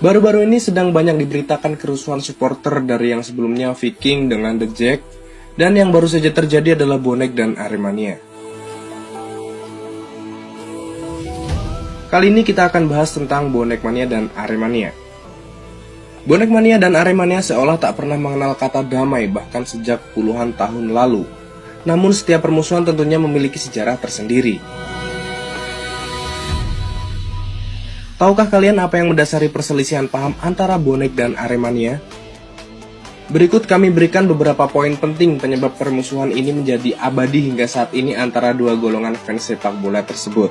Baru-baru ini sedang banyak diberitakan kerusuhan supporter dari yang sebelumnya Viking dengan The Jack, dan yang baru saja terjadi adalah Bonek dan Aremania. Kali ini kita akan bahas tentang Bonek Mania dan Aremania. Bonek Mania dan Aremania seolah tak pernah mengenal kata damai bahkan sejak puluhan tahun lalu. Namun setiap permusuhan tentunya memiliki sejarah tersendiri. Tahukah kalian apa yang mendasari perselisihan paham antara Bonek dan Aremania? Berikut kami berikan beberapa poin penting penyebab permusuhan ini menjadi abadi hingga saat ini antara dua golongan fans sepak bola tersebut.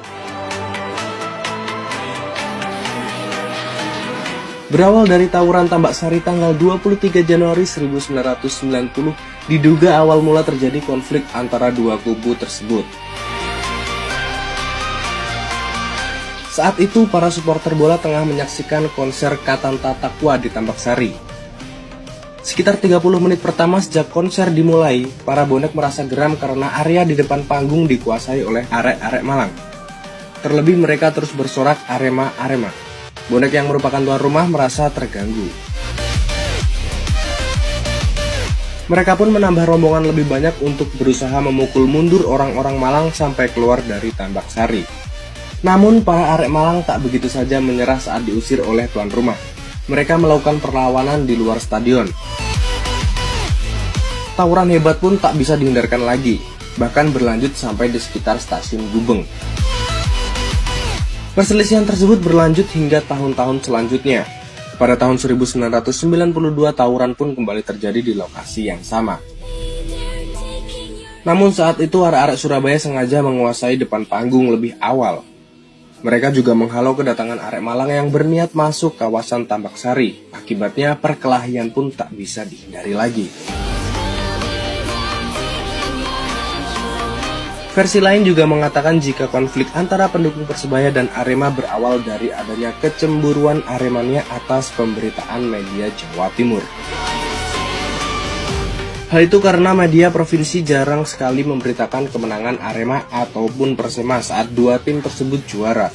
Berawal dari tawuran Tambak Sari tanggal 23 Januari 1990, diduga awal mula terjadi konflik antara dua kubu tersebut. Saat itu para supporter bola tengah menyaksikan konser Katanta Takwa di Tambak Sari. Sekitar 30 menit pertama sejak konser dimulai, para bonek merasa geram karena area di depan panggung dikuasai oleh arek-arek Malang. Terlebih mereka terus bersorak Arema. Bonek yang merupakan tuan rumah merasa terganggu. Mereka pun menambah rombongan lebih banyak untuk berusaha memukul mundur orang-orang Malang sampai keluar dari Tambak Sari. Namun para arek Malang tak begitu saja menyerah saat diusir oleh tuan rumah. Mereka melakukan perlawanan di luar stadion. Tawuran hebat pun tak bisa dihindarkan lagi, bahkan berlanjut sampai di sekitar stasiun Gubeng. Perselisihan tersebut berlanjut hingga tahun-tahun selanjutnya. Pada tahun 1992 tawuran pun kembali terjadi di lokasi yang sama. Namun saat itu arek-arek Surabaya sengaja menguasai depan panggung lebih awal. Mereka juga menghalau kedatangan arek Malang yang berniat masuk kawasan Tambak Sari. Akibatnya perkelahian pun tak bisa dihindari lagi. Versi lain juga mengatakan jika konflik antara pendukung Persebaya dan Arema berawal dari adanya kecemburuan Aremania atas pemberitaan media Jawa Timur. Hal itu karena media provinsi jarang sekali memberitakan kemenangan Arema ataupun Persema saat dua tim tersebut juara.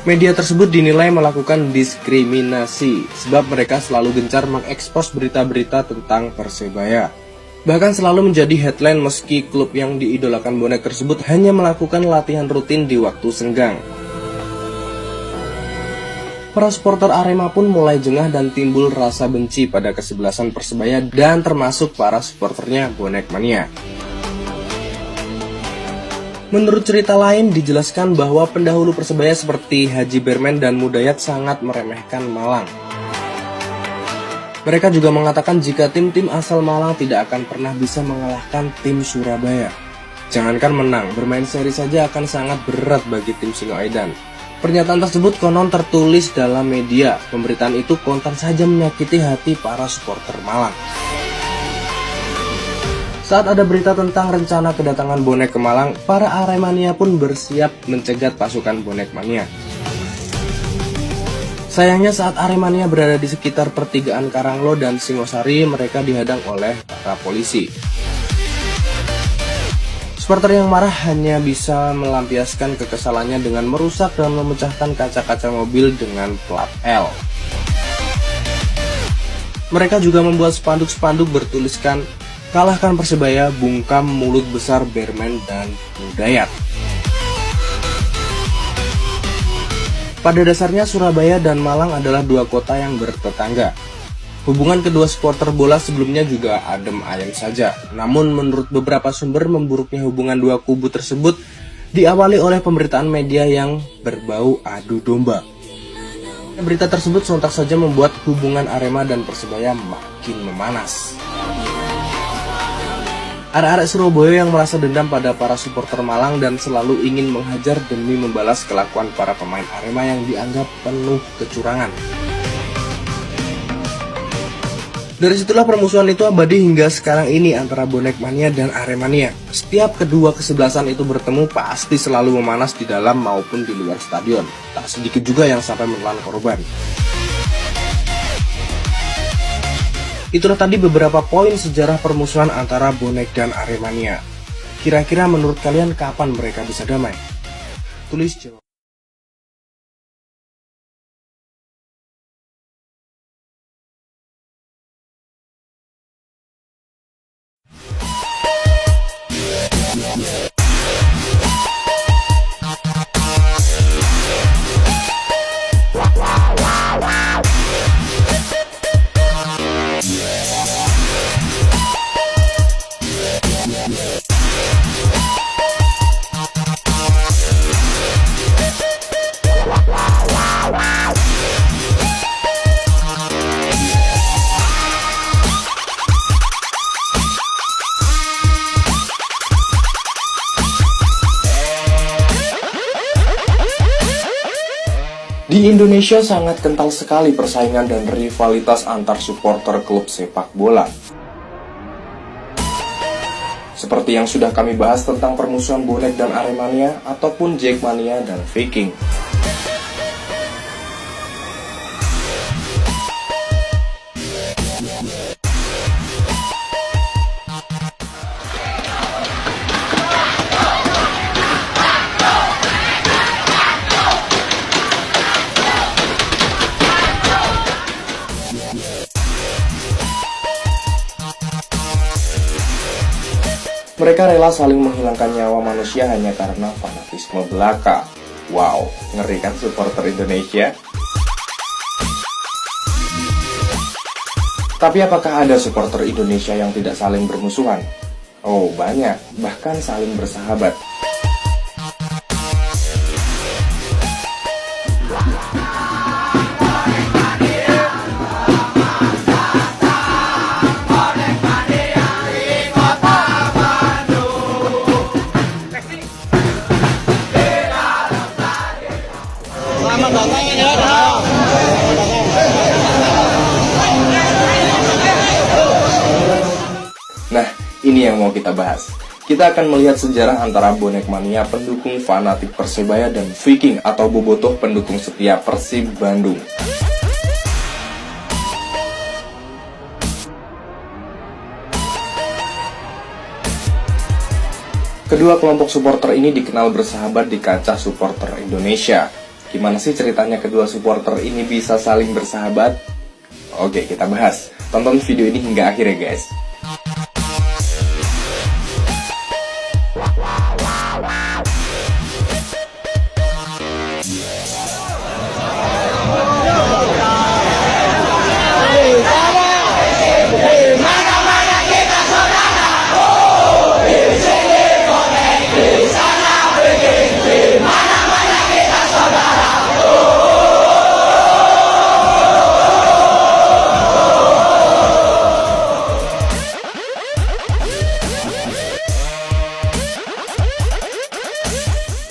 Media tersebut dinilai melakukan diskriminasi sebab mereka selalu gencar mengekspos berita-berita tentang Persebaya. Bahkan selalu menjadi headline meski klub yang diidolakan bonek tersebut hanya melakukan latihan rutin di waktu senggang. Para supporter Arema pun mulai jengah dan timbul rasa benci pada kesebelasan Persebaya dan termasuk para supporternya Bonek Mania. Menurut cerita lain dijelaskan bahwa pendahulu Persebaya seperti Haji Bermen dan Mudayat sangat meremehkan Malang. Mereka juga mengatakan jika tim-tim asal Malang tidak akan pernah bisa mengalahkan tim Surabaya. Jangankan menang, bermain seri saja akan sangat berat bagi tim Singoedan. Pernyataan tersebut konon tertulis dalam media. Pemberitaan itu kontan saja menyakiti hati para supporter Malang. Saat ada berita tentang rencana kedatangan bonek ke Malang, para Aremania pun bersiap mencegat pasukan Bonek Mania. Sayangnya saat Aremania berada di sekitar pertigaan Karanglo dan Singosari, mereka dihadang oleh para polisi. Supporter yang marah hanya bisa melampiaskan kekesalannya dengan merusak dan memecahkan kaca-kaca mobil dengan plat L. Mereka juga membuat spanduk-spanduk bertuliskan "Kalahkan Persebaya, bungkam mulut besar Bermen dan Mudayat". Pada dasarnya Surabaya dan Malang adalah dua kota yang bertetangga. Hubungan kedua supporter bola sebelumnya juga adem ayem saja. Namun menurut beberapa sumber memburuknya hubungan dua kubu tersebut diawali oleh pemberitaan media yang berbau adu domba. Berita tersebut sontak saja membuat hubungan Arema dan Persebaya makin memanas. Arek-arek Surabaya yang merasa dendam pada para supporter Malang dan selalu ingin menghajar demi membalas kelakuan para pemain Arema yang dianggap penuh kecurangan. Dari situlah permusuhan itu abadi hingga sekarang ini antara bonek mania dan Aremania. Setiap kedua kesebelasan itu bertemu pasti selalu memanas di dalam maupun di luar stadion. Tak sedikit juga yang sampai menelan korban. Itulah tadi beberapa poin sejarah permusuhan antara bonek dan Aremania. Kira-kira menurut kalian kapan mereka bisa damai? Tulis jawab. Di Indonesia sangat kental sekali persaingan dan rivalitas antar supporter klub sepak bola. Seperti yang sudah kami bahas tentang permusuhan bonek dan Aremania ataupun Jackmania dan Viking. Mereka rela saling menghilangkan nyawa manusia hanya karena fanatisme belaka. Wow, ngeri kan supporter Indonesia? Tapi apakah ada supporter Indonesia yang tidak saling bermusuhan? Oh, banyak, bahkan saling bersahabat. Nah, ini yang mau kita bahas. Kita akan melihat sejarah antara bonek mania pendukung fanatik Persebaya dan Viking atau bobotoh pendukung setia Persib Bandung. Kedua kelompok supporter ini dikenal bersahabat di kancah supporter Indonesia. Gimana sih ceritanya kedua supporter ini bisa saling bersahabat? Oke, kita bahas. Tonton video ini hingga akhir ya guys.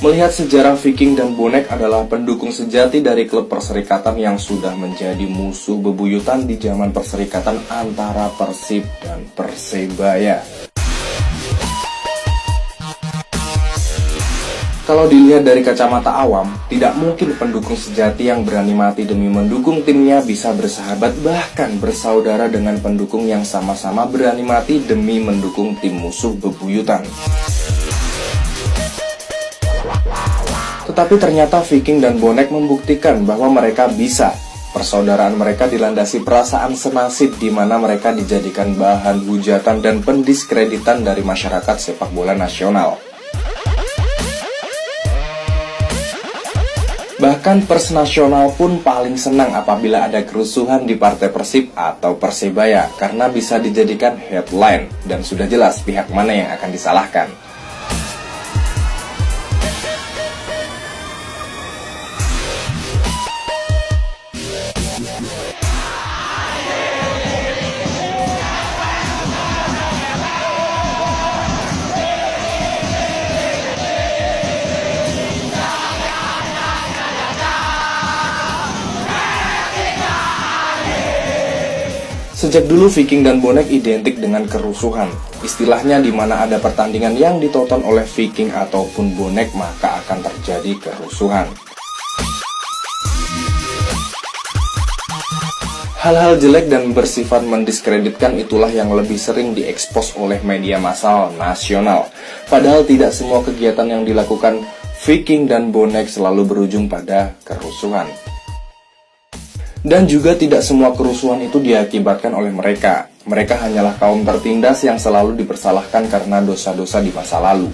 Melihat sejarah Viking dan bonek adalah pendukung sejati dari klub perserikatan yang sudah menjadi musuh bebuyutan di zaman perserikatan antara Persib dan Persebaya. Kalau dilihat dari kacamata awam, tidak mungkin pendukung sejati yang berani mati demi mendukung timnya bisa bersahabat bahkan bersaudara dengan pendukung yang sama-sama berani mati demi mendukung tim musuh bebuyutan. Tetapi ternyata Viking dan bonek membuktikan bahwa mereka bisa. Persaudaraan mereka dilandasi perasaan senasib di mana mereka dijadikan bahan hujatan dan pendiskreditan dari masyarakat sepak bola nasional. Bahkan pers nasional pun paling senang apabila ada kerusuhan di partai Persib atau Persebaya karena bisa dijadikan headline dan sudah jelas pihak mana yang akan disalahkan. Sejak dulu Viking dan bonek identik dengan kerusuhan. Istilahnya di mana ada pertandingan yang ditonton oleh Viking ataupun bonek maka akan terjadi kerusuhan. Hal-hal jelek dan bersifat mendiskreditkan itulah yang lebih sering diekspos oleh media massal nasional. Padahal tidak semua kegiatan yang dilakukan Viking dan bonek selalu berujung pada kerusuhan. Dan juga tidak semua kerusuhan itu diakibatkan oleh mereka. Mereka hanyalah kaum tertindas yang selalu dipersalahkan karena dosa-dosa di masa lalu.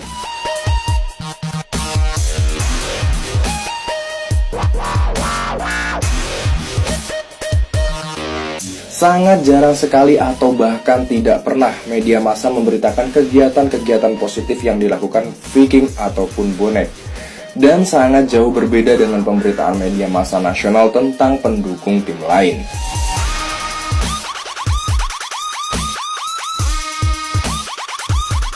Sangat jarang sekali atau bahkan tidak pernah media massa memberitakan kegiatan-kegiatan positif yang dilakukan Viking ataupun bonek. Dan sangat jauh berbeda dengan pemberitaan media massa nasional tentang pendukung tim lain.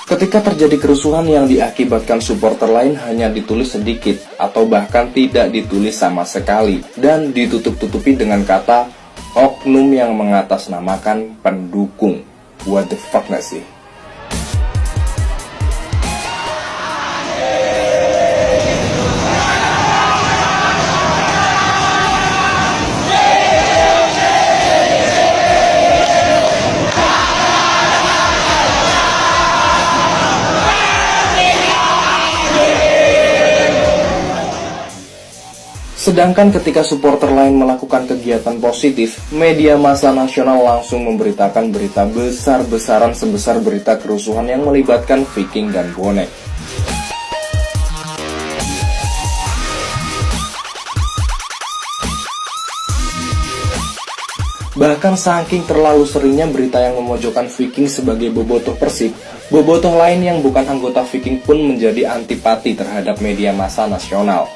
Ketika terjadi kerusuhan yang diakibatkan supporter lain hanya ditulis sedikit atau bahkan tidak ditulis sama sekali dan ditutup-tutupi dengan kata oknum yang mengatasnamakan pendukung. What the fuck gak sih? Sedangkan ketika supporter lain melakukan kegiatan positif, media massa nasional langsung memberitakan berita besar-besaran sebesar berita kerusuhan yang melibatkan Viking dan bonek. Bahkan saking terlalu seringnya berita yang memojokkan Viking sebagai bobotoh Persib, bobotoh lain yang bukan anggota Viking pun menjadi antipati terhadap media massa nasional.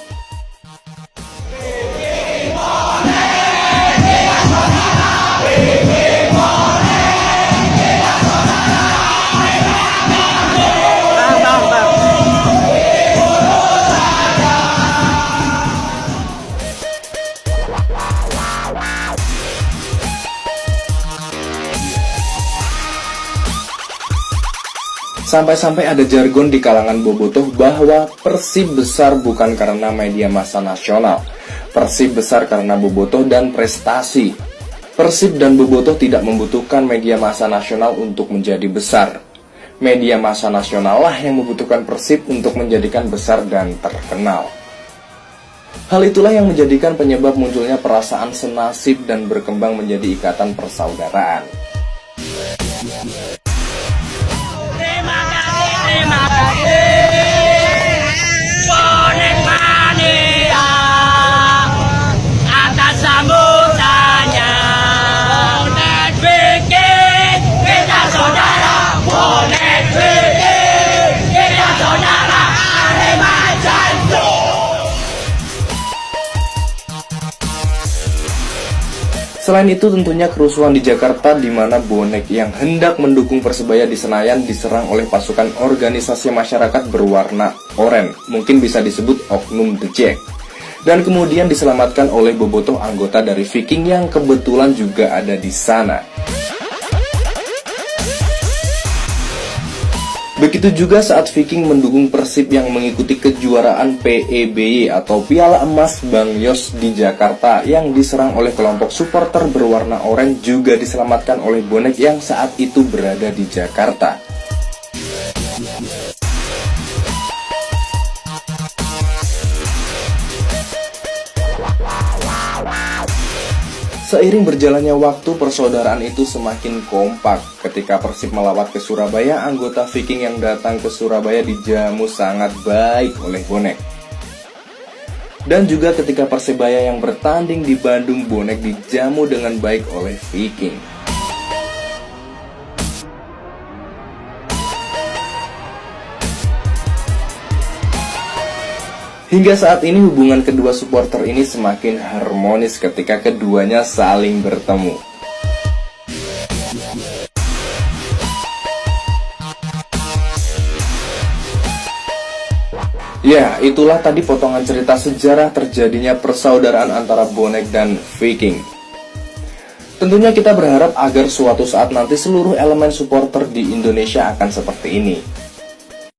Sampai-sampai ada jargon di kalangan bobotoh bahwa Persib besar bukan karena media massa nasional. Persib besar karena bobotoh dan prestasi. Persib dan bobotoh tidak membutuhkan media massa nasional untuk menjadi besar. Media massa nasional lah yang membutuhkan Persib untuk menjadikan besar dan terkenal. Hal itulah yang menjadikan penyebab munculnya perasaan senasib dan berkembang menjadi ikatan persaudaraan. Terima kasih bonek mania atas sambutannya. Bonek Viking kita saudara, bonek Viking kita saudara, Arema jantung. Selain itu tentunya kerusuhan di Jakarta di mana bonek yang hendak mendukung Persebaya di Senayan diserang oleh pasukan organisasi masyarakat berwarna oranye, mungkin bisa disebut oknum The Jack. Dan kemudian diselamatkan oleh bobotoh anggota dari Viking yang kebetulan juga ada di sana. Begitu juga saat Viking mendukung Persib yang mengikuti kejuaraan PEBY atau Piala Emas Bang Yos di Jakarta yang diserang oleh kelompok supporter berwarna oranye juga diselamatkan oleh bonek yang saat itu berada di Jakarta. Seiring berjalannya waktu, persaudaraan itu semakin kompak. Ketika Persib melawat ke Surabaya, anggota Viking yang datang ke Surabaya dijamu sangat baik oleh bonek. Dan juga ketika Persebaya yang bertanding di Bandung, bonek dijamu dengan baik oleh Viking. Hingga saat ini hubungan kedua supporter ini semakin harmonis ketika keduanya saling bertemu. Ya, itulah tadi potongan cerita sejarah terjadinya persaudaraan antara bonek dan Viking. Tentunya kita berharap agar suatu saat nanti seluruh elemen supporter di Indonesia akan seperti ini.